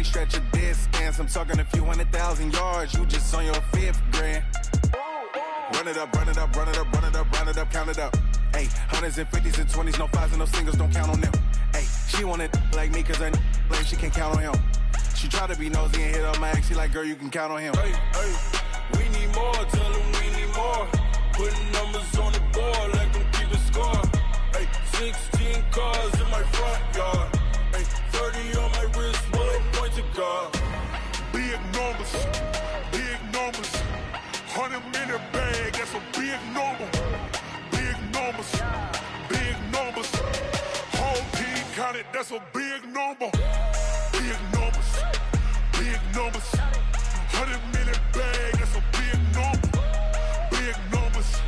stretch your distance. I'm talking a few 100,000 yards. You just on your 5th grand. Run it up, run it up, run it up, run it up, run it up, count it up. Hey, hundreds and 50s and 20s, no 5s and no singles, don't count on them. Hey, she want it like me cause I like she can count on him. She try to be nosy and hit up my ex, she like, girl, you can count on him. Hey, we need more, tell them we need more. Putting numbers on the board, like them keep a score. Hey, 16 cars in my front yard. Hey, 30 on my wrist, one point to God. Big numbers, big numbers. 100-minute bag, that's a big number. Big numbers, big numbers. Whole team counted, that's a big number. Big numbers, big numbers. 100-minute bag, that's a big number. Big numbers.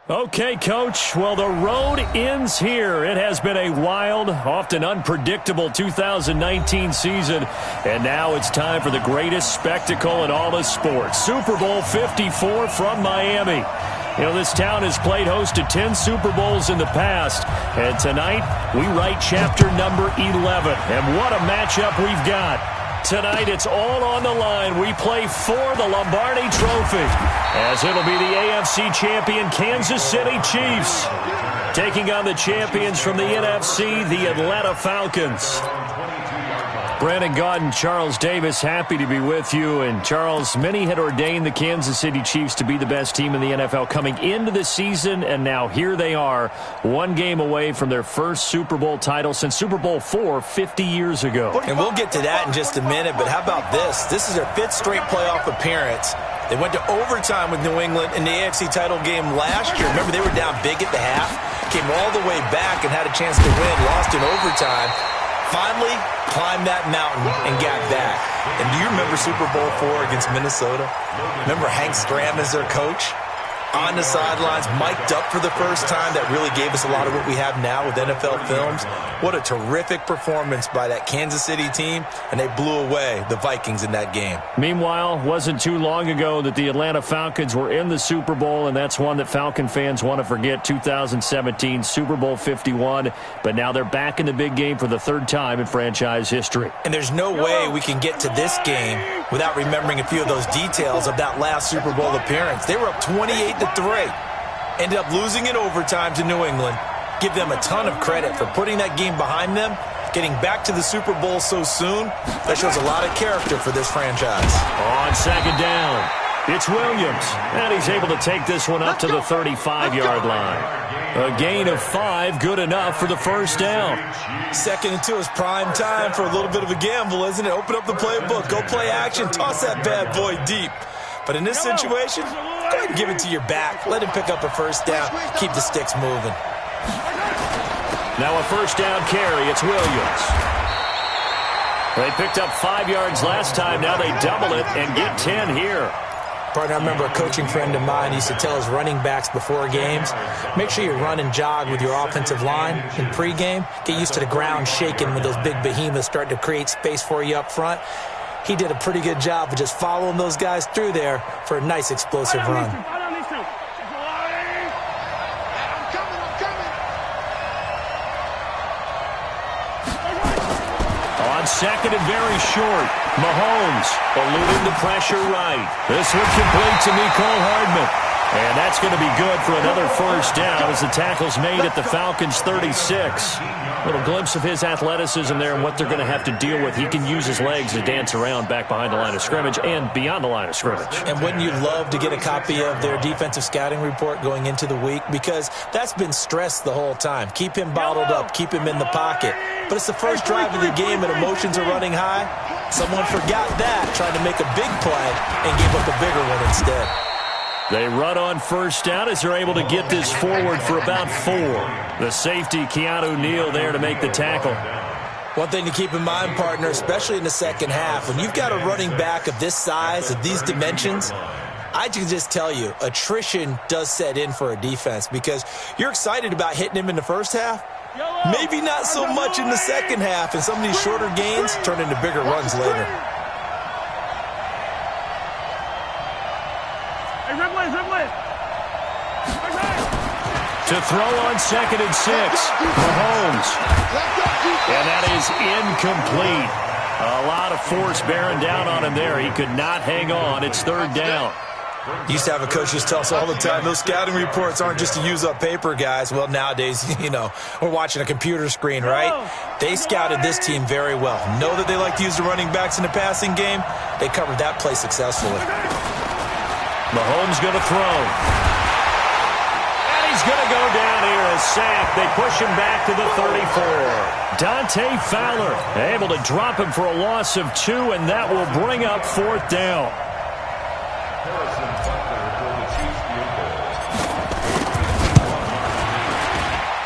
Okay, Coach. Well, the road ends here. It has been a wild, often unpredictable 2019 season, and now it's time for the greatest spectacle in all of sports. Super Bowl 54 from Miami. You know, this town has played host to 10 Super Bowls in the past, and tonight we write chapter number 11. And what a matchup we've got. Tonight, it's all on the line. We play for the Lombardi Trophy, as it'll be the AFC champion Kansas City Chiefs taking on the champions from the NFC, the Atlanta Falcons. Brandon Gaudin, Charles Davis, happy to be with you. And Charles, many had ordained the Kansas City Chiefs to be the best team in the NFL coming into the season, and now here they are, one game away from their first Super Bowl title since Super Bowl IV 50 years ago. And we'll get to that in just a minute, but how about this? This is their 5th straight playoff appearance. They went to overtime with New England in the AFC title game last year. Remember, they were down big at the half, came all the way back and had a chance to win, lost in overtime. Finally, climbed that mountain and got back. And do you remember Super Bowl IV against Minnesota? Remember Hank Stram as their coach? On the sidelines, mic'd up for the first time. That really gave us a lot of what we have now with NFL films. What a terrific performance by that Kansas City team, and they blew away the Vikings in that game. Meanwhile, wasn't too long ago that the Atlanta Falcons were in the Super Bowl, and that's one that Falcon fans want to forget, 2017 Super Bowl 51. But now they're back in the big game for the 3rd time in franchise history. And there's no way we can get to this game without remembering a few of those details of that last Super Bowl appearance. They were up 28-3. Ended up losing in overtime to New England. Give them a ton of credit for putting that game behind them, getting back to the Super Bowl so soon. That shows a lot of character for this franchise. On 2nd down, it's Williams, and he's able to take this one up to the 35-yard line. A gain of 5, good enough for the first down. 2nd and 2 is prime time for a little bit of a gamble, isn't it? Open up the playbook, go play action, toss that bad boy deep. But in this situation, go ahead and give it to your back. Let him pick up a first down. Keep the sticks moving. Now a first down carry. It's Williams. They picked up 5 yards last time. Now they double it and get 10 here. Partner, I remember a coaching friend of mine used to tell his running backs before games, make sure you run and jog with your offensive line in pregame. Get used to the ground shaking when those big behemoths start to create space for you up front. He did a pretty good job of just following those guys through there for a nice explosive run. On 2nd and very short, Mahomes eluding the pressure right. This one complete to Mecole Hardman. And that's going to be good for another first down as the tackle's made at the Falcons' 36. A little glimpse of his athleticism there and what they're going to have to deal with. He can use his legs to dance around back behind the line of scrimmage and beyond the line of scrimmage. And wouldn't you love to get a copy of their defensive scouting report going into the week? Because that's been stressed the whole time. Keep him bottled up. Keep him in the pocket. But it's the first drive of the game and emotions are running high. Someone forgot that, trying to make a big play and gave up a bigger one instead. They run on first down as they're able to get this forward for about 4. The safety, Keanu Neal, there to make the tackle. One thing to keep in mind, partner, especially in the second half, when you've got a running back of this size, of these dimensions, I can just tell you, attrition does set in for a defense because you're excited about hitting him in the first half. Maybe not so much in the second half, and some of these shorter gains turn into bigger runs later. To throw on 2nd and 6. Mahomes. And that is incomplete. A lot of force bearing down on him there. He could not hang on. It's 3rd down. Used to have a coach just tell us all the time, those scouting reports aren't just to use up paper, guys. Well, nowadays, we're watching a computer screen, right? They scouted this team very well. Know that they like to use the running backs in the passing game. They covered that play successfully. Mahomes going to throw. And he's going to go down here as sacked. They push him back to the 34. Dante Fowler able to drop him for a loss of 2, and that will bring up 4th down.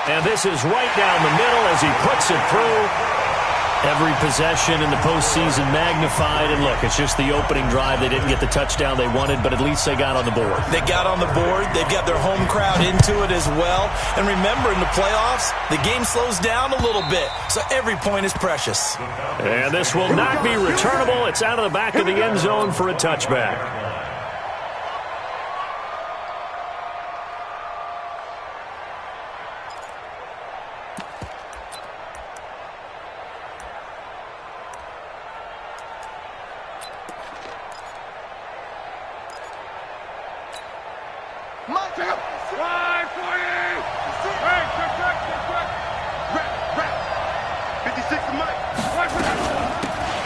And this is right down the middle as he puts it through. Every possession in the postseason magnified. And look, it's just the opening drive. They didn't get the touchdown they wanted, but at least they got on the board. They got on the board. They've got their home crowd into it as well. And remember, in the playoffs, the game slows down a little bit. So every point is precious. And this will not be returnable. It's out of the back of the end zone for a touchback.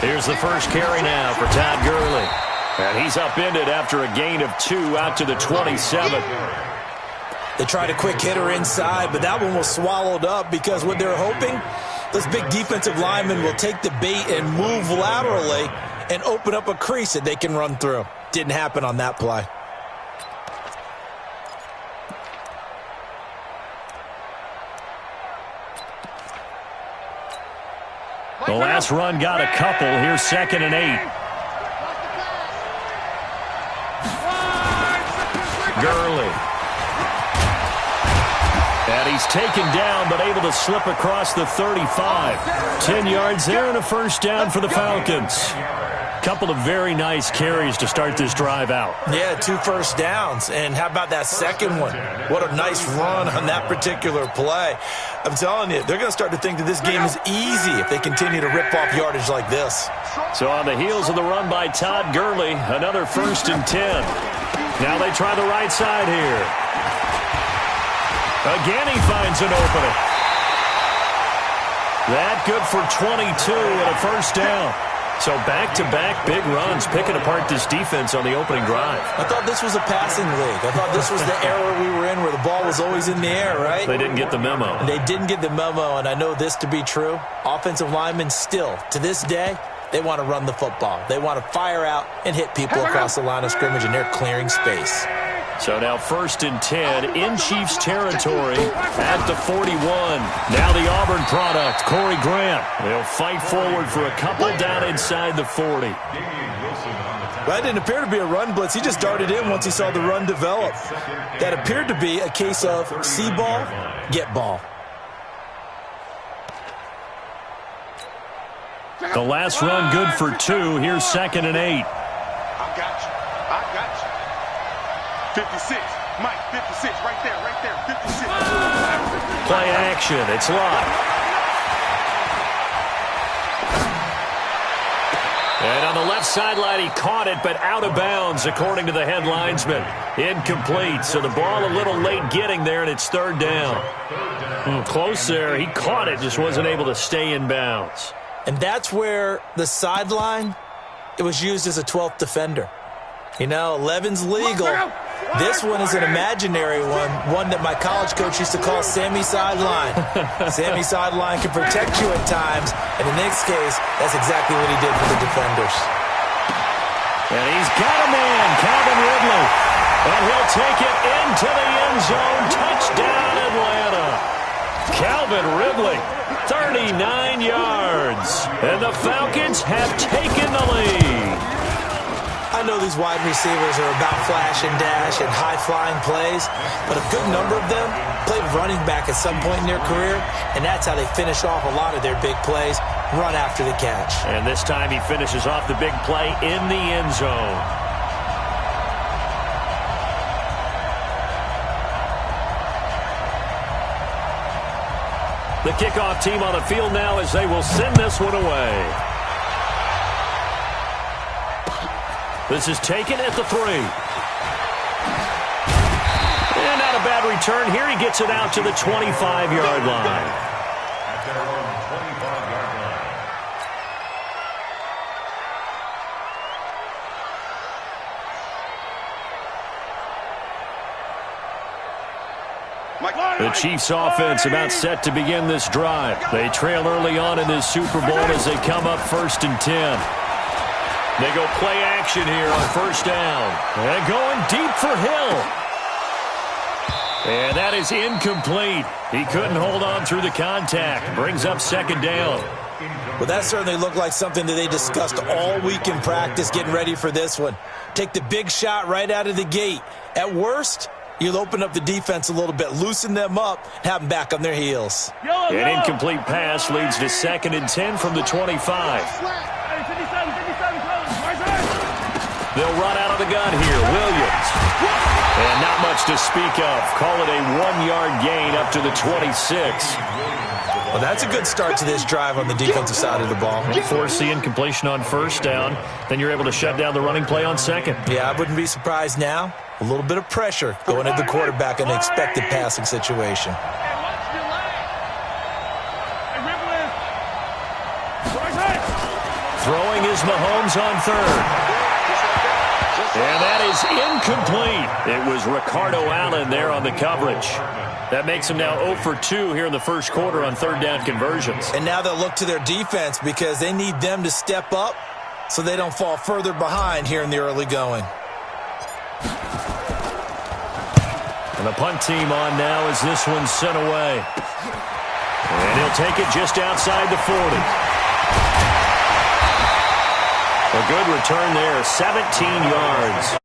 Here's the first carry now for Todd Gurley. And he's upended after a gain of 2 out to the 27. They tried a quick hitter inside, but that one was swallowed up because what they're hoping, those big defensive linemen will take the bait and move laterally and open up a crease that they can run through. Didn't happen on that play. The last run got a couple. Here's 2nd and 8. Gurley. And he's taken down, but able to slip across the 35. 10 yards there and a first down for the Falcons. Couple of very nice carries to start this drive out. Yeah, 2 first downs. And how about that second one? What a nice run on that particular play. I'm telling you, they're going to start to think that this game is easy if they continue to rip off yardage like this. So on the heels of the run by Todd Gurley, another 1st and 10. Now they try the right side here. Again, he finds an opening. That good for 22 and a first down. So back-to-back big runs, picking apart this defense on the opening drive. I thought this was a passing league. I thought this was the era we were in where the ball was always in the air, right? They didn't get the memo. They didn't get the memo, and I know this to be true. Offensive linemen still, to this day, they want to run the football. They want to fire out and hit people across the line of scrimmage, and they're clearing space. So now 1st and 10 in Chiefs territory at the 41. Now the Auburn product, Corey Grant. They'll fight forward for a couple down inside the 40. That didn't appear to be a run blitz. He just darted in once he saw the run develop. That appeared to be a case of see ball, get ball. The last run good for 2. Here's 2nd and 8. I got you. 56. Mike, 56. Right there. 56. Play action. It's locked. And on the left sideline, he caught it, but out of bounds, according to the head linesman. Incomplete. So the ball a little late getting there, and it's 3rd down. Close there. He caught it, just wasn't able to stay in bounds. And that's where the sideline, it was used as a 12th defender. 11's legal. This one is an imaginary one that my college coach used to call Sammy Sideline. Sammy Sideline can protect you at times, and in this case, that's exactly what he did for the defenders. And he's got a man, Calvin Ridley. And he'll take it into the end zone. Touchdown, Atlanta. Calvin Ridley, 39 yards. And the Falcons have taken the lead. I know these wide receivers are about flash and dash and high-flying plays, but a good number of them played running back at some point in their career, and that's how they finish off a lot of their big plays, run after the catch. And this time he finishes off the big play in the end zone. The kickoff team on the field now as they will send this one away. This is taken at the 3. And not a bad return here. He gets it out to the 25-yard line. The Chiefs offense about set to begin this drive. They trail early on in this Super Bowl as they come up 1st and 10. They go play action here on 1st down. And going deep for Hill. And that is incomplete. He couldn't hold on through the contact. Brings up 2nd down. Well, that certainly looked like something that they discussed all week in practice getting ready for this one. Take the big shot right out of the gate. At worst, you'll open up the defense a little bit, loosen them up, have them back on their heels. An incomplete pass leads to 2nd and 10 from the 25. They'll run out of the gun here. Williams. And not much to speak of. Call it a 1-yard gain up to the 26. Well, that's a good start to this drive on the defensive side of the ball. Force the incompletion on 1st down. Then you're able to shut down the running play on 2nd. Yeah, I wouldn't be surprised now. A little bit of pressure going at the quarterback in an expected passing situation. Throwing is Mahomes on 3rd. And that is incomplete. It was Ricardo Allen there on the coverage. That makes him now 0 for 2 here in the 1st quarter on 3rd down conversions. And now they'll look to their defense because they need them to step up so they don't fall further behind here in the early going. And the punt team on now as this one's sent away. And he'll take it just outside the 40. A good return there, 17 yards.